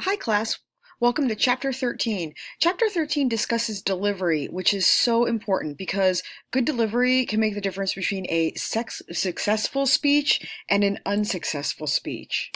Hi class, welcome to Chapter 13. Chapter 13 discusses delivery, which is so important because good delivery can make the difference between a successful speech and an unsuccessful speech.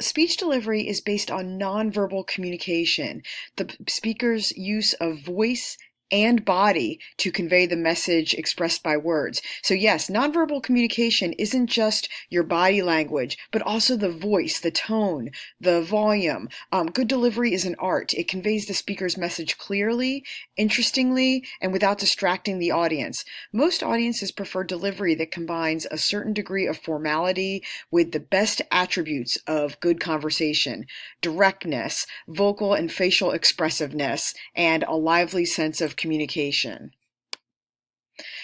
Speech delivery is based on nonverbal communication, the speaker's use of voice and body to convey the message expressed by words. So yes, nonverbal communication isn't just your body language, but also the voice, the tone, the volume. Good delivery is an art. It conveys the speaker's message clearly, interestingly, and without distracting the audience. Most audiences prefer delivery that combines a certain degree of formality with the best attributes of good conversation: directness, vocal and facial expressiveness, and a lively sense of communication.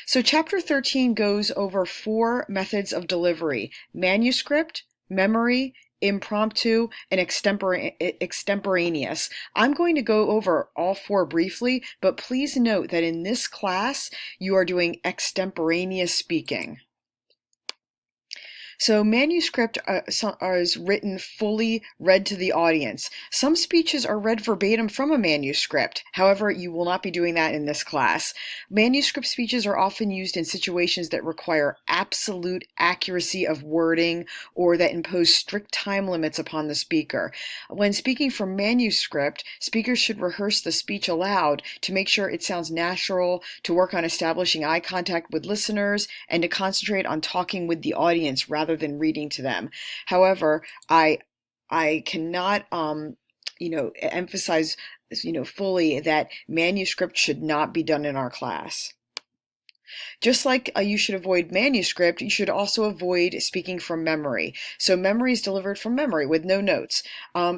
So Chapter 13 goes over 4 methods of delivery: manuscript, memory, impromptu, and extemporaneous. I'm going to go over all 4 briefly, but please note that in this class you are doing extemporaneous speaking. So manuscript is written fully read to the audience. Some speeches are read verbatim from a manuscript. However, you will not be doing that in this class. Manuscript speeches are often used in situations that require absolute accuracy of wording or that impose strict time limits upon the speaker. When speaking from manuscript, speakers should rehearse the speech aloud to make sure it sounds natural, to work on establishing eye contact with listeners, and to concentrate on talking with the audience rather than reading to them. However, I cannot emphasize fully that manuscript should not be done in our class. Just like you should avoid manuscript, you should also avoid speaking from memory. So memory is delivered from memory with no notes.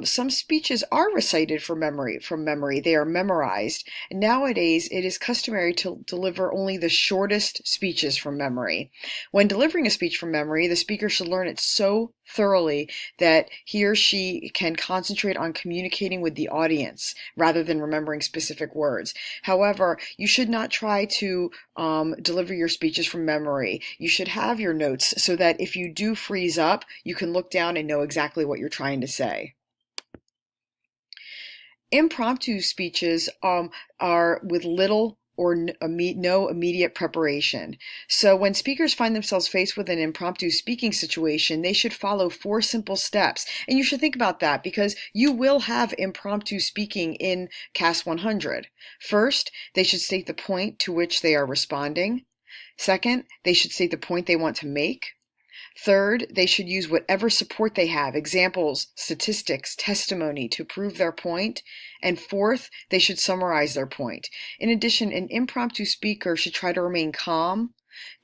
Some speeches are recited from memory. They are memorized. Nowadays, it is customary to deliver only the shortest speeches from memory. When delivering a speech from memory, the speaker should learn it so thoroughly that he or she can concentrate on communicating with the audience rather than remembering specific words. However, you should not try to deliver your speeches from memory. You should have your notes so that if you do freeze up, you can look down and know exactly what you're trying to say. Impromptu speeches are with little or no immediate preparation. So when speakers find themselves faced with an impromptu speaking situation, they should follow 4 simple steps. And you should think about that because you will have impromptu speaking in CAS 100. First, they should state the point to which they are responding. Second, they should state the point they want to make. Third, they should use whatever support they have, examples, statistics, testimony, to prove their point. And fourth, they should summarize their point. In addition, an impromptu speaker should try to remain calm,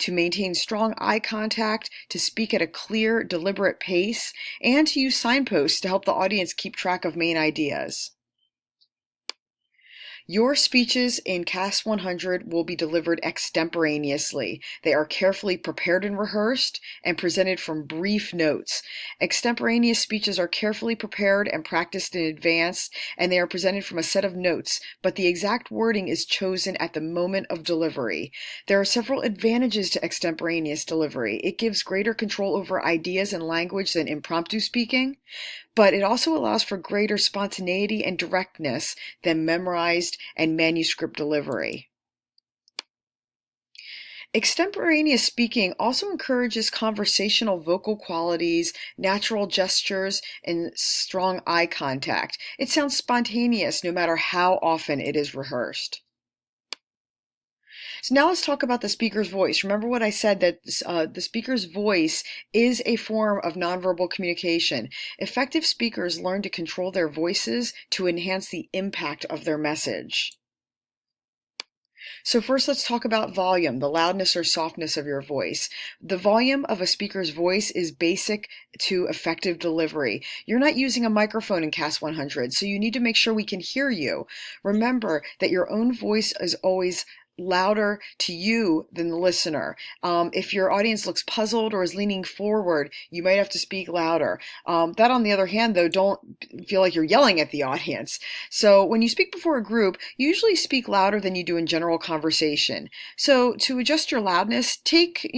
to maintain strong eye contact, to speak at a clear, deliberate pace, and to use signposts to help the audience keep track of main ideas. Your speeches in CAS 100 will be delivered extemporaneously. They are carefully prepared and rehearsed and presented from brief notes. Extemporaneous speeches are carefully prepared and practiced in advance, and they are presented from a set of notes, but the exact wording is chosen at the moment of delivery. There are several advantages to extemporaneous delivery. It gives greater control over ideas and language than impromptu speaking, but it also allows for greater spontaneity and directness than memorized and manuscript delivery. Extemporaneous speaking also encourages conversational vocal qualities, natural gestures, and strong eye contact. It sounds spontaneous no matter how often it is rehearsed. So now let's talk about the speaker's voice. Remember what I said, that the speaker's voice is a form of nonverbal communication. Effective speakers learn to control their voices to enhance the impact of their message. So first, let's talk about volume, the loudness or softness of your voice. The volume of a speaker's voice is basic to effective delivery. You're not using a microphone in CAS 100, so you need to make sure we can hear you. Remember that your own voice is always louder to you than the listener. If your audience looks puzzled or is leaning forward, you might have to speak louder. That, on the other hand, though, don't feel like you're yelling at the audience. So when you speak before a group, you usually speak louder than you do in general conversation. So to adjust your loudness, take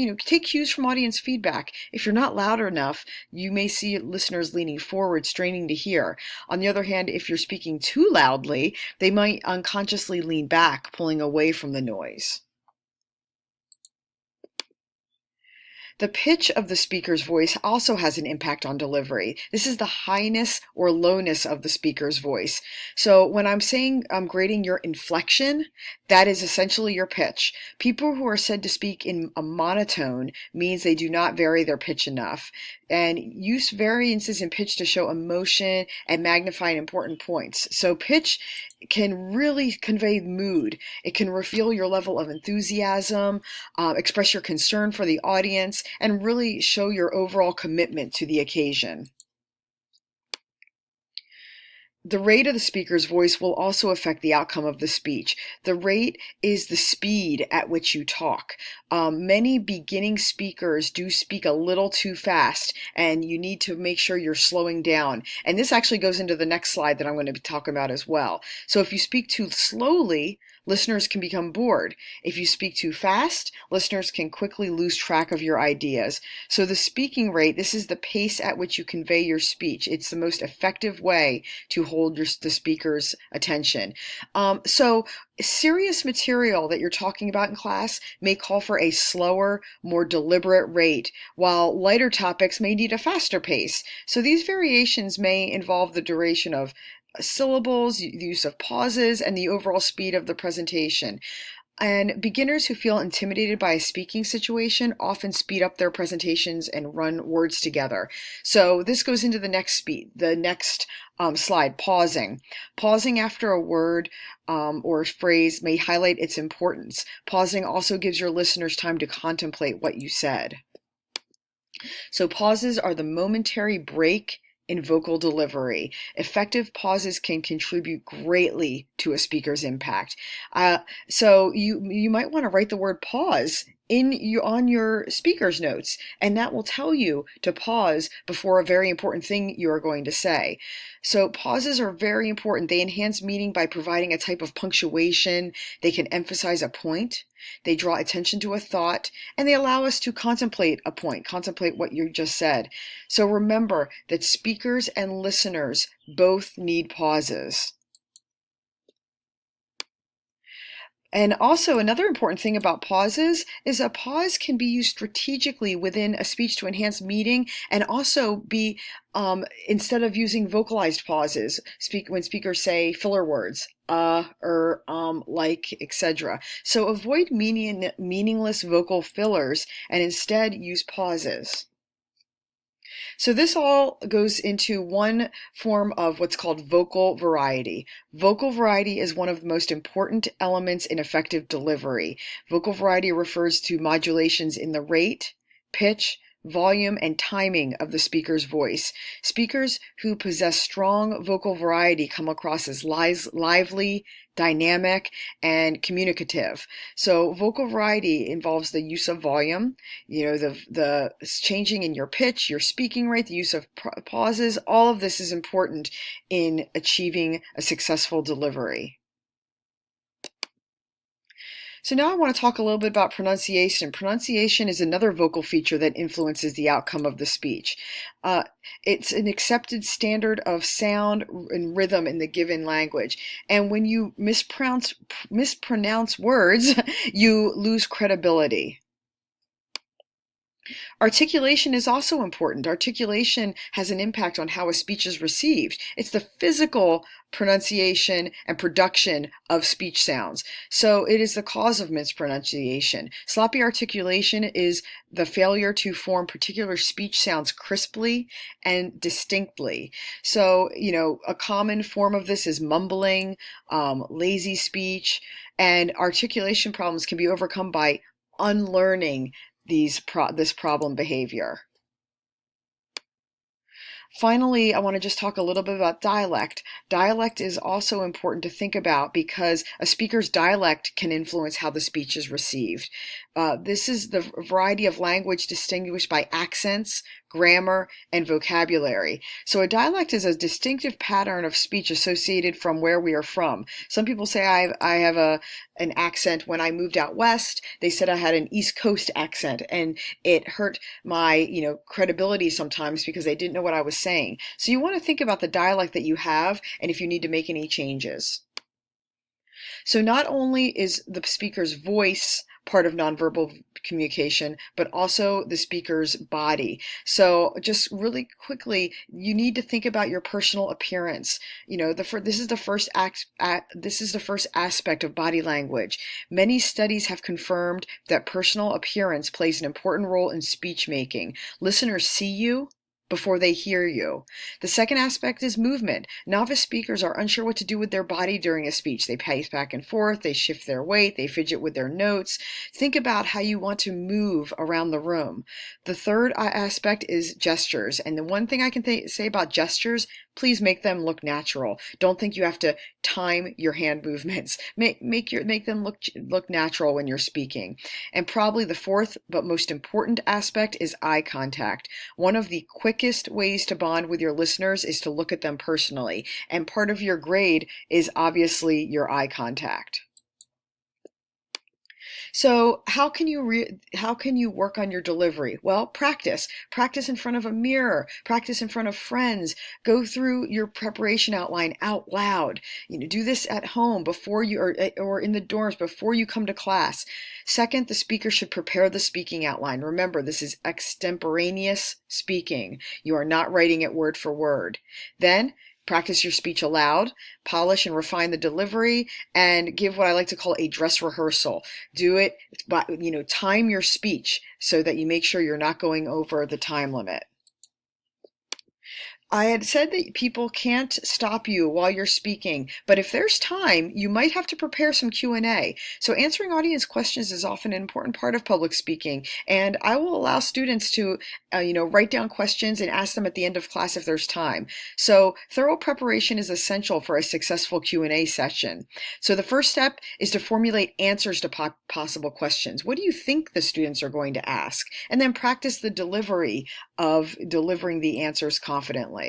cues from audience feedback. If you're not loud enough, you may see listeners leaning forward, straining to hear. On the other hand, if you're speaking too loudly, they might unconsciously lean back, pulling away from the noise. The pitch of the speaker's voice also has an impact on delivery. This is the highness or lowness of the speaker's voice. So when I'm saying I'm grading your inflection, that is essentially your pitch. People who are said to speak in a monotone means they do not vary their pitch enough, and use variances in pitch to show emotion and magnify important points. So pitch can really convey mood. It can reveal your level of enthusiasm, express your concern for the audience, and really show your overall commitment to the occasion. The rate of the speaker's voice will also affect the outcome of the speech. The rate is the speed at which you talk. Many beginning speakers do speak a little too fast, and you need to make sure you're slowing down. And this actually goes into the next slide that I'm going to be talking about as well. So if you speak too slowly, listeners can become bored. If you speak too fast, listeners can quickly lose track of your ideas. So the speaking rate, this is the pace at which you convey your speech. It's the most effective way to hold the speaker's attention. So serious material that you're talking about in class may call for a slower, more deliberate rate, while lighter topics may need a faster pace. So these variations may involve the duration of syllables, the use of pauses, and the overall speed of the presentation. And beginners who feel intimidated by a speaking situation often speed up their presentations and run words together. So this goes into the next slide, pausing. Pausing after a word or phrase may highlight its importance. Pausing also gives your listeners time to contemplate what you said. So pauses are the momentary break in vocal delivery. Effective pauses can contribute greatly to a speaker's impact. So you might want to write the word pause on your speaker's notes, and that will tell you to pause before a very important thing you are going to say. So pauses are very important. They enhance meaning by providing a type of punctuation. They can emphasize a point. They draw attention to a thought, and they allow us to contemplate a point, contemplate what you just said. So remember that speakers and listeners both need pauses. And also, another important thing about pauses is a pause can be used strategically within a speech to enhance meaning, and also be, instead of using vocalized pauses, when speakers say filler words, like, etc. So avoid meaningless vocal fillers and instead use pauses. So this all goes into one form of what's called vocal variety. Vocal variety is one of the most important elements in effective delivery. Vocal variety refers to modulations in the rate, pitch, volume, and timing of the speaker's voice. Speakers who possess strong vocal variety come across as lively, dynamic, and communicative. So vocal variety involves the use of volume, the changing in your pitch, your speaking rate, the use of pauses. All of this is important in achieving a successful delivery. So now I want to talk a little bit about pronunciation. Pronunciation is another vocal feature that influences the outcome of the speech. It's an accepted standard of sound and rhythm in the given language. And when you mispronounce words, you lose credibility. Articulation is also important. Articulation has an impact on how a speech is received. It's the physical pronunciation and production of speech sounds. So it is the cause of mispronunciation. Sloppy articulation is the failure to form particular speech sounds crisply and distinctly. So, a common form of this is mumbling, lazy speech, and articulation problems can be overcome by unlearning this problem behavior. Finally, I want to just talk a little bit about dialect. Dialect is also important to think about because a speaker's dialect can influence how the speech is received. This is the variety of language distinguished by accents, grammar, and vocabulary. So a dialect is a distinctive pattern of speech associated from where we are from. Some people say I have an accent when I moved out west. They said I had an East Coast accent, and it hurt my, credibility sometimes because they didn't know what I was saying. So you want to think about the dialect that you have and if you need to make any changes. So not only is the speaker's voice part of nonverbal communication, but also the speaker's body. So just really quickly, you need to think about your personal appearance. This is the first aspect of body language. Many studies have confirmed that personal appearance plays an important role in speech making. Listeners see you before they hear you. The second aspect is movement. Novice speakers are unsure what to do with their body during a speech. They pace back and forth, they shift their weight, they fidget with their notes. Think about how you want to move around the room. The third aspect is gestures. And the one thing I can say about gestures, please make them look natural. Don't think you have to time your hand movements. Make them look natural when you're speaking. And probably the fourth but most important aspect is eye contact. One of the quickest ways to bond with your listeners is to look at them personally, and part of your grade is obviously your eye contact. So how can you work on your delivery? Well, practice in front of a mirror, practice in front of friends, go through your preparation outline out loud. Do this at home before you or in the dorms before you come to class. Second, the speaker should prepare the speaking outline. Remember, this is extemporaneous speaking. You are not writing it word for word. Then practice your speech aloud, polish and refine the delivery, and give what I like to call a dress rehearsal. Do it, but time your speech so that you make sure you're not going over the time limit. I had said that people can't stop you while you're speaking, but if there's time, you might have to prepare some Q&A. So answering audience questions is often an important part of public speaking, and I will allow students to, write down questions and ask them at the end of class if there's time. So thorough preparation is essential for a successful Q&A session. So the first step is to formulate answers to possible questions. What do you think the students are going to ask? And then practice the delivery of delivering the answers confidently.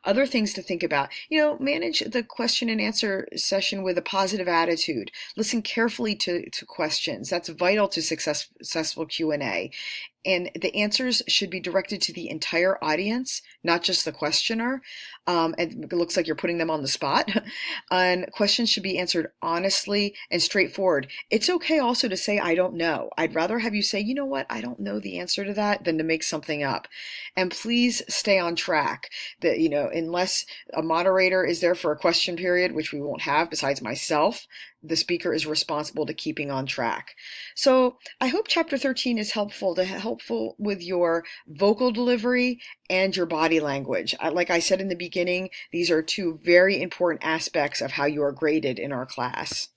Other things to think about, manage the question and answer session with a positive attitude. Listen carefully to questions. That's vital to successful Q&A. And the answers should be directed to the entire audience, not just the questioner. And it looks like you're putting them on the spot. And questions should be answered honestly and straightforward. It's okay also to say, I don't know. I'd rather have you say, you know what, I don't know the answer to that than to make something up. And please stay on track. Unless a moderator is there for a question period, which we won't have besides myself, the speaker is responsible to keeping on track. So I hope Chapter 13 is helpful with your vocal delivery and your body language. Like I said in the beginning, these are two very important aspects of how you are graded in our class.